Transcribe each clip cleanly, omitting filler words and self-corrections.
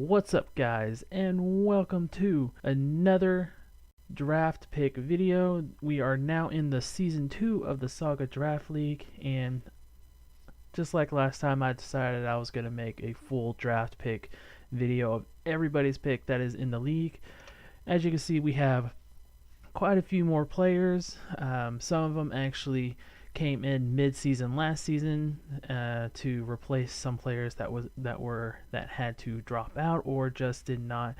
What's up, guys, and welcome to another draft pick video. We are now in the season 2 of the SAGA Draft League, and just like last time, I decided I was going to make a full draft pick video of everybody's pick that is in the league. As you can see, we have quite a few more players. Some of them actually came in mid-season last season to replace some players that had to drop out or just did not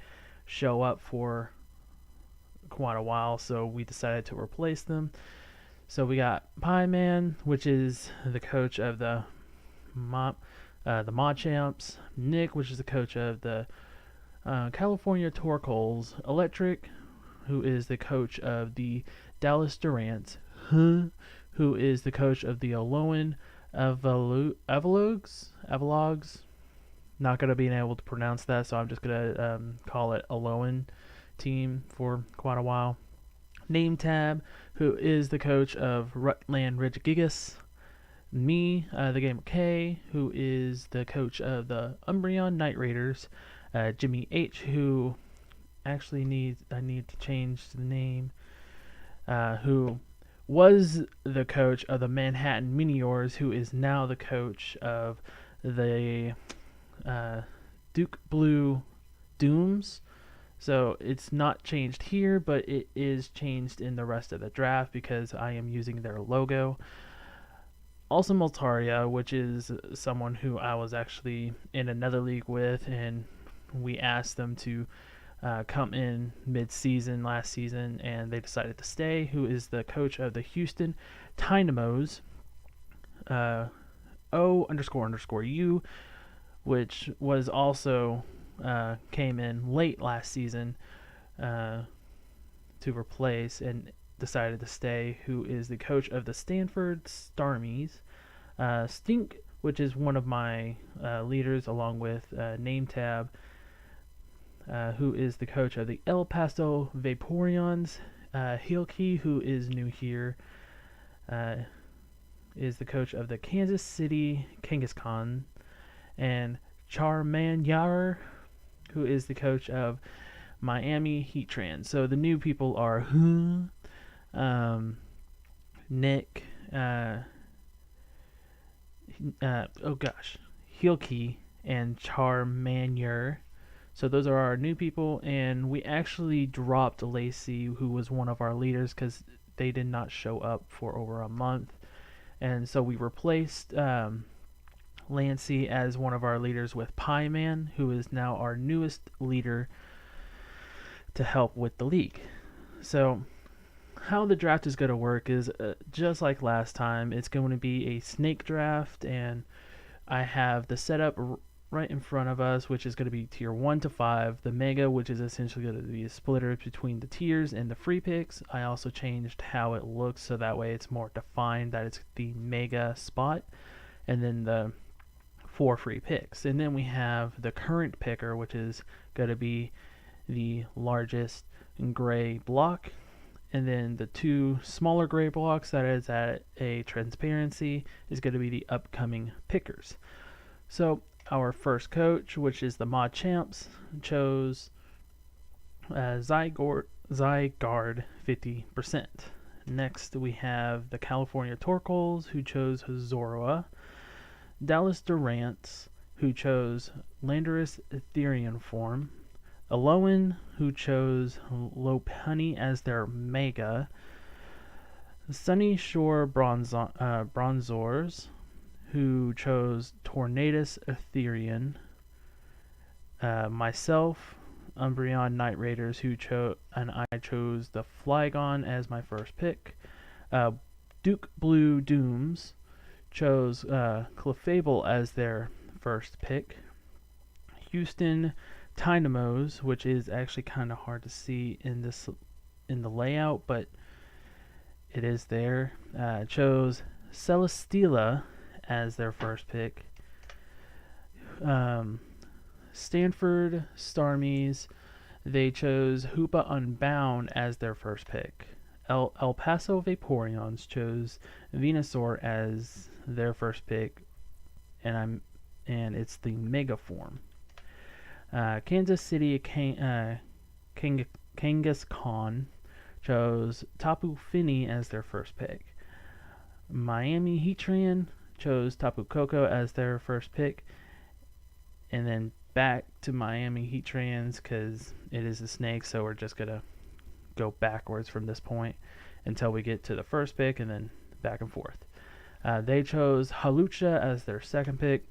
show up for quite a while, so we decided to replace them. So we got Pie Man, which is the coach of the Mod Champs, Nick, which is the coach of the California Torkoals, Electric, who is the coach of the Dallas Durants, who is the coach of the Alolan Avalogs. Not going to be able to pronounce that, so I'm just going to call it Alolan team for quite a while. Name Tab, who is the coach of Rutland Regigigas. Me, the Game of K, who is the coach of the Umbreon Night Raiders. Jimmy H, who actually I need to change the name, who was the coach of the Manhattan Meteors, who is now the coach of the Duke Blue Dooms. So it's not changed here, but it is changed in the rest of the draft because I am using their logo. Also Multaria, which is someone who I was actually in another league with, and we asked them to come in mid-season last season, and they decided to stay, who is the coach of the Houston Dynamos, O__U, which was also came in late last season to replace and decided to stay, who is the coach of the Stanford Starmies, Stink, which is one of my leaders, along with Name Tab, who is the coach of the El Paso Vaporeons. Hilke, who is new here, is the coach of the Kansas City Kangaskhan. And Charmander, who is the coach of Miami Heatran. So the new people are Nick, Hilke, and Charmander. So those are our new people, and we actually dropped Lacey, who was one of our leaders, because they did not show up for over a month. And so we replaced Lancey as one of our leaders with Pie Man, who is now our newest leader to help with the league. So how the draft is going to work is just like last time. It's going to be a snake draft, and I have the setup right in front of us, which is going to be tier 1 to 5. The Mega, which is essentially going to be a splitter between the tiers and the free picks. I also changed how it looks so that way it's more defined that it's the Mega spot, and then the 4 free picks. And then we have the current picker, which is going to be the largest gray block, and then the 2 smaller gray blocks that is at a transparency is going to be the upcoming pickers. So our first coach, which is the Mod Champs, chose Zygarde 50%. Next we have the California Torkoals, who chose Zorua. Dallas Durants, who chose Landorus Ethereum form. Alolan, who chose Lopunny as their Mega. Sunny Shore Bronzors, who chose Tornadus Ethereum. Myself, Umbreon Night Raiders, and I chose the Flygon as my first pick. Duke Blue Dooms chose Clefable as their first pick. Houston Dynamos, which is actually kind of hard to see in the layout, but it is there, chose Celesteela as their first pick. Stanford Starmies, they chose Hoopa Unbound as their first pick. El Paso Vaporeons chose Venusaur as their first pick, and it's the Mega form. Kansas City Kangaskhan chose Tapu Fini as their first pick. Miami Heatran chose Tapu Koko as their first pick. And then back to Miami Heatrans because it is a snake, so we're just going to go backwards from this point until we get to the first pick and then back and forth. They chose Halucha as their second pick.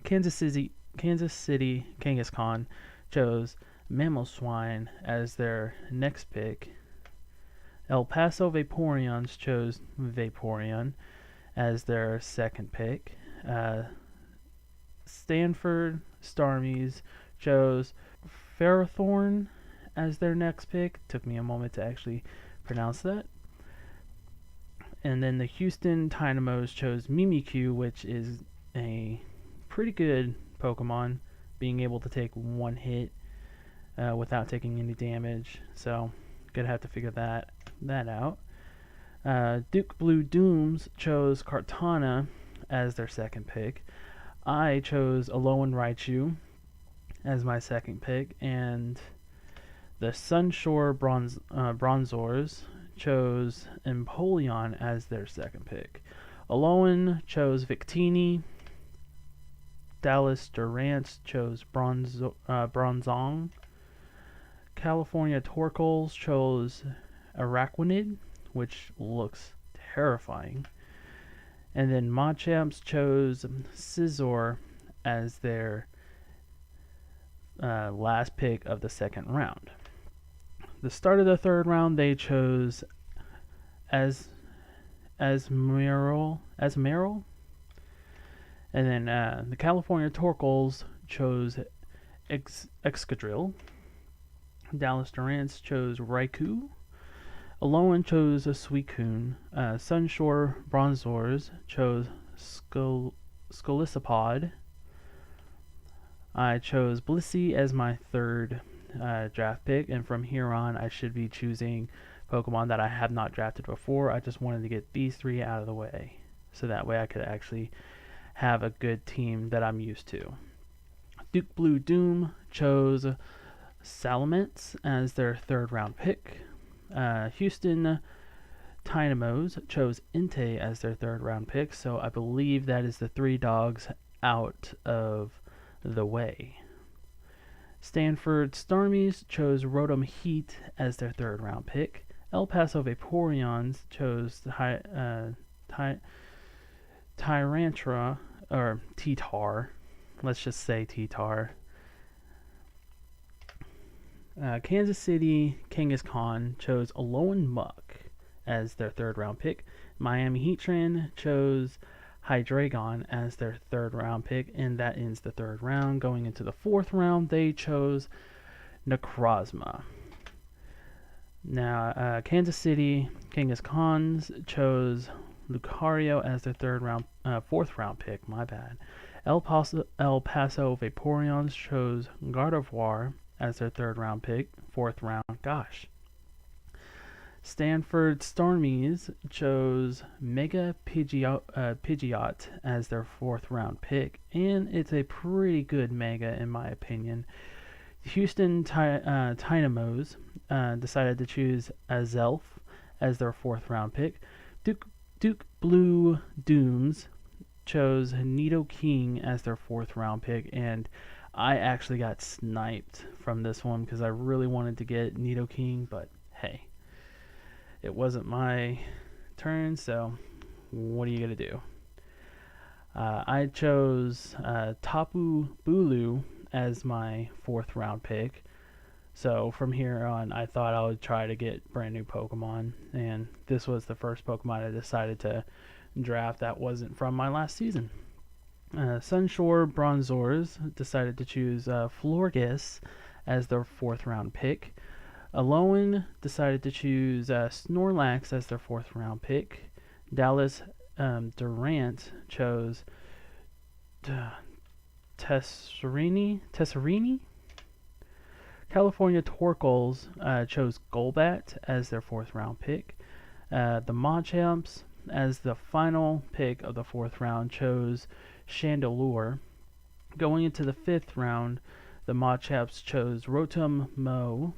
Kansas City Kangaskhan chose Mamoswine as their next pick. El Paso Vaporeons chose Vaporeon as their second pick. Stanford Starmies chose Ferrothorn as their next pick. Took me a moment to actually pronounce that. And then the Houston Dynamos chose Mimikyu, which is a pretty good Pokemon, being able to take one hit without taking any damage. So, gonna have to figure that out. Duke Blue Dooms chose Kartana as their second pick. I chose Alolan Raichu as my second pick, and the Sunshore Bronzors chose Empoleon as their second pick. Alolan chose Victini. Dallas Durant chose Bronzong. California Torkoals chose Araquanid, which looks terrifying. And then Machamps chose Scizor as their last pick of the second round. The start of the third round, they chose Asmeryl. And then the California Torkoals chose Excadrill. Dallas Durant chose Raikou. Alolan chose a Suicune. Sunshore Bronzors chose Scolicipod. I chose Blissey as my third draft pick, and from here on I should be choosing Pokemon that I have not drafted before. I just wanted to get these three out of the way, so that way I could actually have a good team that I'm used to. Duke Blue Doom chose Salamence as their third round pick. Houston Dynamos chose Entei as their third round pick, so I believe that is the three dogs out of the way. Stanford Starmies chose Rotom Heat as their third round pick. El Paso Vaporeons chose Tyranitar, or T-Tar. Let's just say T-Tar. Kansas City Kangaskhan chose Alolan Muck as their third round pick. Miami Heatran chose Hydreigon as their third round pick, and that ends the third round. Going into the fourth round, they chose Necrozma. Now, Kansas City Kangaskhan chose Lucario as their fourth round pick. My bad. El Paso Vaporeons chose Gardevoir as their third round pick. Fourth round, gosh. Stanford Starmies chose Mega Pidgeot as their fourth round pick, and it's a pretty good Mega in my opinion. Houston Dynamos decided to choose Azelf as their fourth round pick. Duke Blue Dooms chose Nidoking as their fourth round pick, and I actually got sniped from this one because I really wanted to get Nidoking, but hey, it wasn't my turn, so what are you going to do? I chose Tapu Bulu as my fourth round pick. So from here on, I thought I would try to get brand new Pokemon, and this was the first Pokemon I decided to draft that wasn't from my last season. Sunshore Bronzors decided to choose Florges as their fourth round pick. Alolan decided to choose Snorlax as their fourth round pick. Dallas Durant chose Tesserini. California Torkoals chose Golbat as their fourth round pick. The Machamps, as the final pick of the fourth round, chose Chandelure. Going into the fifth round, The Machaps chose Rotom Mo.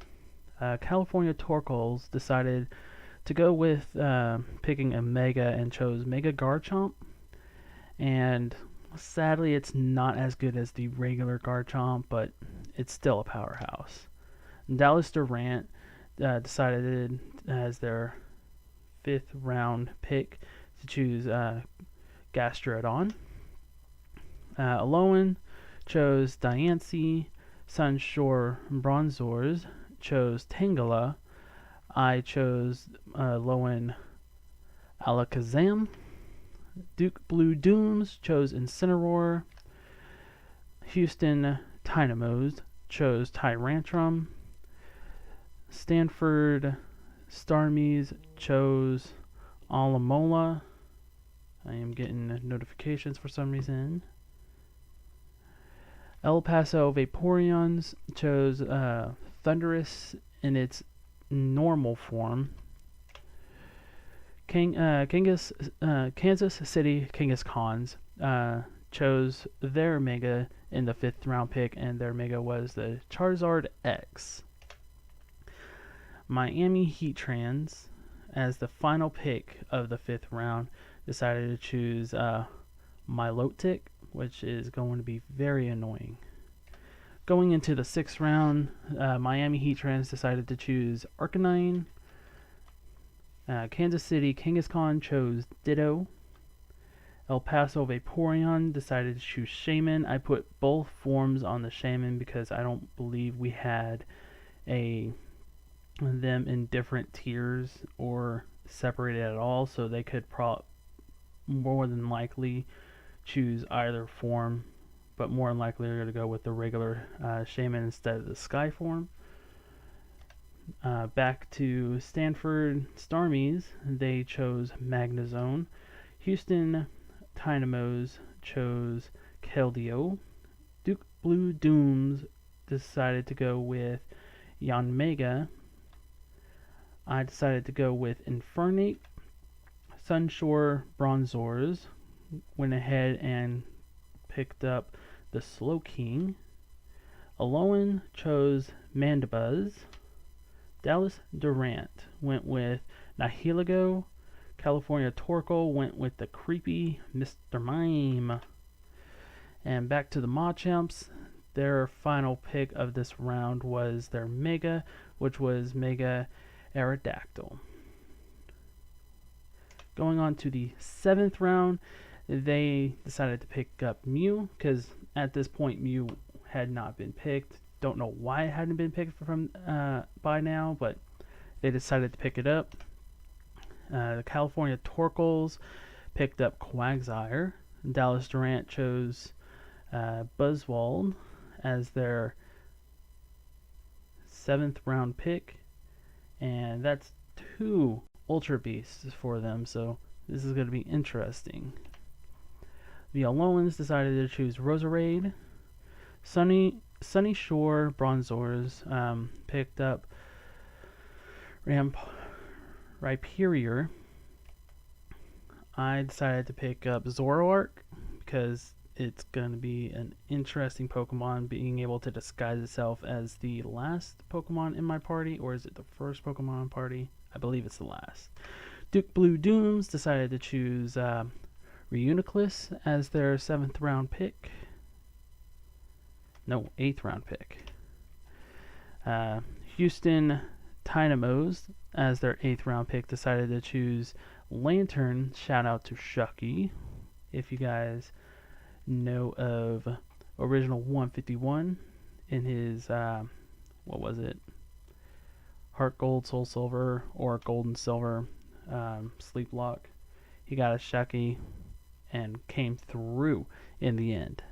California Torkoals decided to go with picking a Mega and chose Mega Garchomp. And sadly, it's not as good as the regular Garchomp, but it's still a powerhouse. Dallas Durant decided as their 5th round pick to choose Gastrodon. Alolan chose Diancie. Sunshore Bronzors chose Tangela. I chose Alolan Alakazam. Duke Blue Dooms chose Incineroar. Houston Dynamos chose Tyrantrum. Stanford Starmies chose Alamola. I am getting notifications for some reason. El Paso Vaporeons chose Thundurus in its normal form. Kansas City Kangaskhan chose their Mega in the 5th round pick, and their Mega was the Charizard X. Miami Heattrans, as the final pick of the 5th round, decided to choose Milotic, which is going to be very annoying. Going into the 6th round, Miami Heattrans decided to choose Arcanine. Kansas City Kangaskhan chose Ditto. El Paso Vaporeon decided to choose Shaman. I put both forms on the Shaman because I don't believe we had them in different tiers or separated at all, so they could more than likely choose either form, but more than likely they're going to go with the regular Shaman instead of the Sky form. Back to Stanford Starmies, they chose Magnezone. Houston Dynamos chose Keldeo. Duke Blue Dooms decided to go with Yanmega. I decided to go with Infernape. Sunshore Bronzors went ahead and picked up the Slowking. Alolan chose Mandibuzz. Dallas Durant went with Nihilego. California Torkoal went with the creepy Mr. Mime. And back to the Machamps, their final pick of this round was their Mega, which was Mega Aerodactyl. Going on to the 7th round, they decided to pick up Mew, because at this point Mew had not been picked. Don't know why it hadn't been picked from by now, but they decided to pick it up. The California Torkoals picked up Quagsire. Dallas Durant chose Buzzwole as their 7th round pick, and that's 2 Ultra Beasts for them, so this is going to be interesting. The Alonans decided to choose Roserade. Sunny Shore Bronzors picked up Rhyperior. I decided to pick up Zoroark because it's going to be an interesting Pokemon, being able to disguise itself as the last Pokemon in my party, or is it the first Pokemon in party? I believe it's the last. Duke Blue Dooms decided to choose Reuniclus as their 7th round pick. No, 8th round pick. Houston Dynamos, as their 8th round pick, decided to choose Lantern. Shout out to Shucky. If you guys know of Original 151 in his, what was it? Heart Gold, Soul Silver, or Gold and Silver Sleep Lock. He got a Shucky and came through in the end.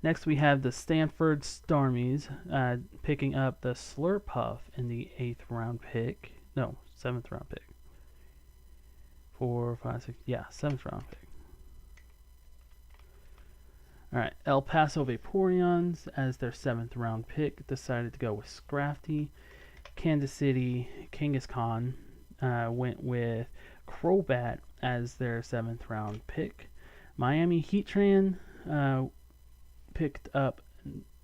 Next, we have the Stanford Starmies picking up the Slurpuff in the 8th round pick. No, 7th round pick. 4, 5, 6. Yeah, 7th round pick. Alright, El Paso Vaporeons as their 7th round pick decided to go with Scrafty. Kansas City Kangaskhan went with Crobat as their 7th round pick. Miami Heatran picked up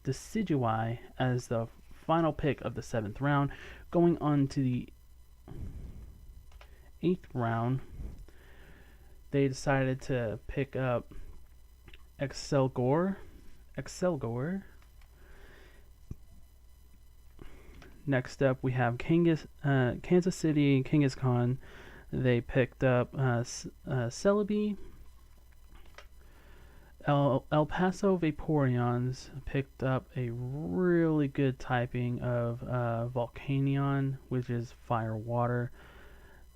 Decidueye as the final pick of the 7th round. Going on to the 8th round, they decided to pick up Excelgor. Next up, we have Kansas City Kangaskhan. They picked up Celebi. El Paso Vaporeons picked up a really good typing of Volcanion, which is fire water.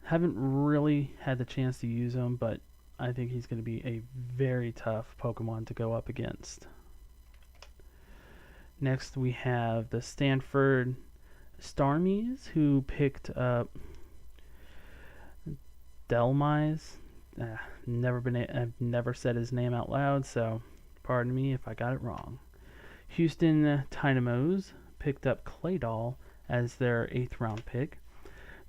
Haven't really had the chance to use him, but I think he's going to be a very tough Pokemon to go up against. Next, we have the Stanford Starmies, who picked up Delmise. I've never said his name out loud, so pardon me if I got it wrong. Houston Dynamos picked up Claydol as their 8th round pick.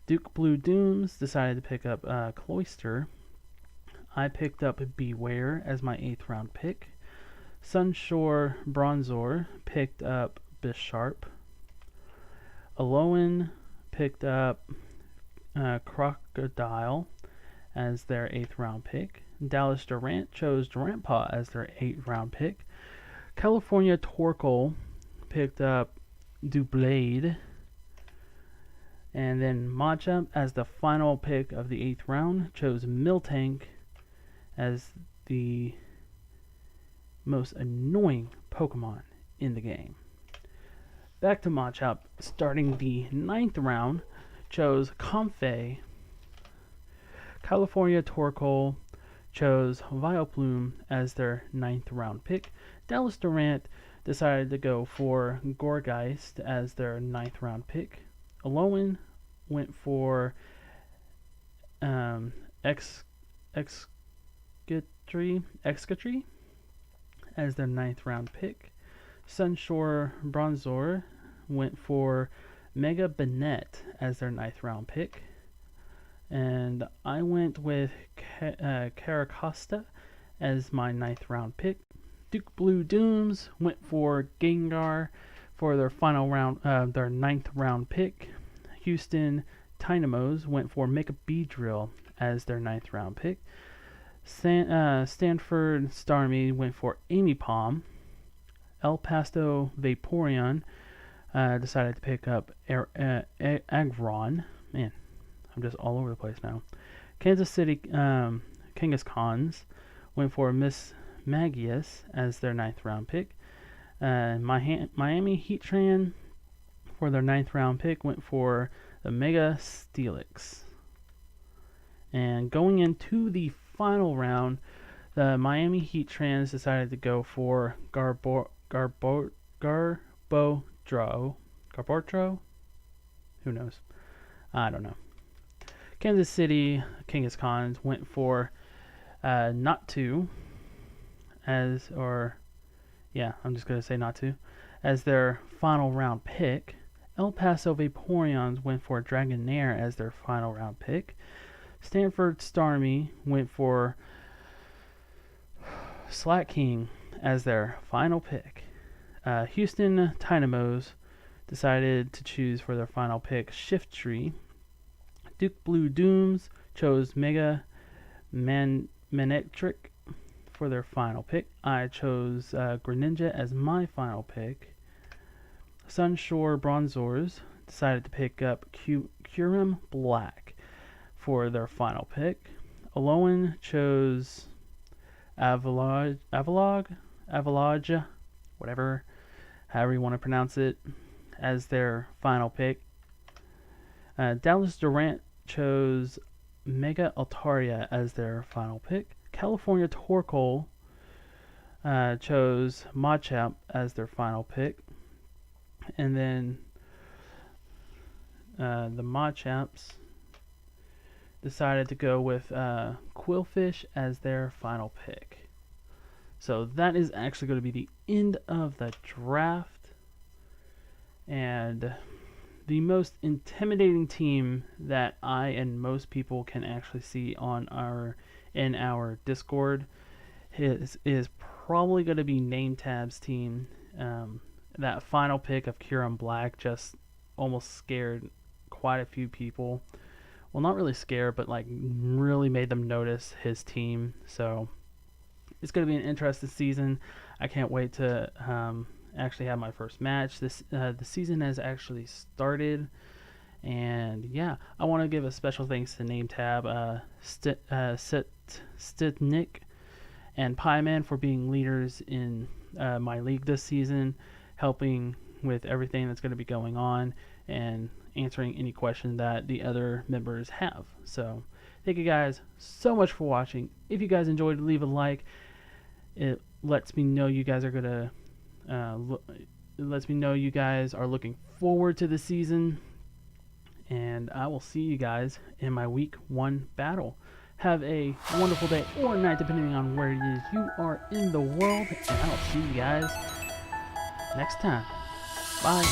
Duke Blue Dooms decided to pick up Cloyster. I picked up Beware as my 8th round pick. Sunshore Bronzor picked up Bisharp. Alolan picked up Crocodile as their 8th round pick. Dallas Durant chose Durantpaw as their 8th round pick. California Torkoal picked up Doublade. And then Machop, as the final pick of the 8th round, chose Miltank as the most annoying Pokemon in the game. Back to Machop, starting the 9th round, chose Comfey. California Torkoal chose Vileplume as their 9th round pick. Dallas Durant decided to go for Gourgeist as their 9th round pick. Alolan went for Excatry as their 9th round pick. Sunshore Bronzor went for Mega Banette as their 9th round pick. And I went with Caracosta as my 9th round pick. Duke Blue Dooms went for Gengar for their final round, their 9th round pick. Houston Dynamos went for Mega Beedrill as their 9th round pick. Stanford Starmie went for Amy Palm. El Paso Vaporeon decided to pick up Agron. Man, I'm just all over the place now. Kansas City Kangaskhan went for Miss Magius as their 9th round pick. Miami Heatran for their 9th round pick went for the Mega Steelix. And going into the final round, the Miami Heatrans decided to go for Garbodro? Who knows? I don't know. Kansas City Kangaskhan went for Natu I'm just going to say Natu as their final round pick. El Paso Vaporeons went for Dragonair as their final round pick. Stanford Starmie went for Slaking as their final pick. Houston Dynamos decided to choose for their final pick Shiftry. Duke Blue Dooms chose Mega Manectric for their final pick. I chose Greninja as my final pick. Sunshore Bronzors decided to pick up Kyurem Black for their final pick. Alolan chose Avalage, whatever, however you want to pronounce it, as their final pick. Dallas Durant chose Mega Altaria as their final pick. California Torkoal chose Machop as their final pick. And then the Machops decided to go with Quillfish as their final pick. So that is actually going to be the end of the draft. And the most intimidating team that I and most people can actually see in our Discord is probably going to be NameTab's team. that final pick of Kieran Black just almost scared quite a few people. Well, not really scared, but like really made them notice his team. So it's going to be an interesting season. I can't wait to actually have my first match. The season has actually started, and yeah, I want to give a special thanks to Name Tab, Stitnik, and Pieman for being leaders in my league this season, helping with everything that's going to be going on and answering any question that the other members have. So thank you guys so much for watching. If you guys enjoyed, leave a like. It lets me know you guys are gonna it lets me know you guys are looking forward to the season, and I will see you guys in my week 1 battle. Have a wonderful day or night depending on where it is you are in the world, and I'll see you guys next time. Bye.